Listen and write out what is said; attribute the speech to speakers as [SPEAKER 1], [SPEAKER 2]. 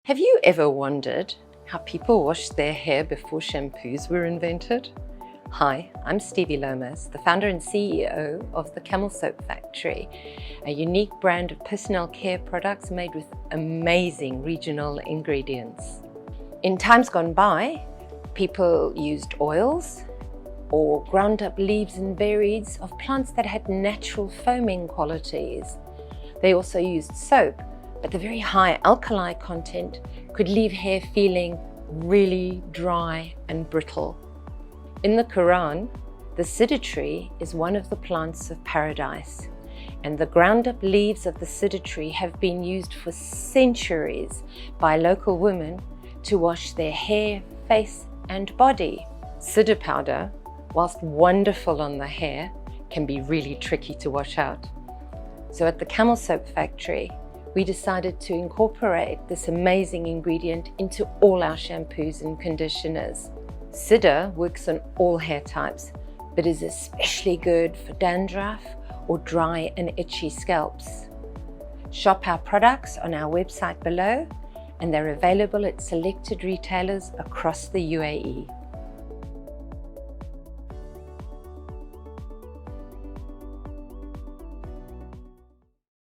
[SPEAKER 1] Have you ever wondered how people washed their hair before shampoos were invented? Hi, I'm Stevie Lomas, the founder and CEO of the Camel Soap Factory, a unique brand of personal care products made with amazing regional ingredients. In times gone by, people used oils or ground up leaves and berries of plants that had natural foaming qualities. They also used soap, but the very high alkali content could leave hair feeling really dry and brittle. In the Quran, the cedar tree is one of the plants of paradise, and the ground up leaves of the cedar tree have been used for centuries by local women to wash their hair, face and body. Cedar powder, whilst wonderful on the hair, can be really tricky to wash out. So at the Camel Soap Factory, we decided to incorporate this amazing ingredient into all our shampoos and conditioners. Cedar works on all hair types, but is especially good for dandruff or dry and itchy scalps. Shop our products on our website below, and they're available at selected retailers across the UAE.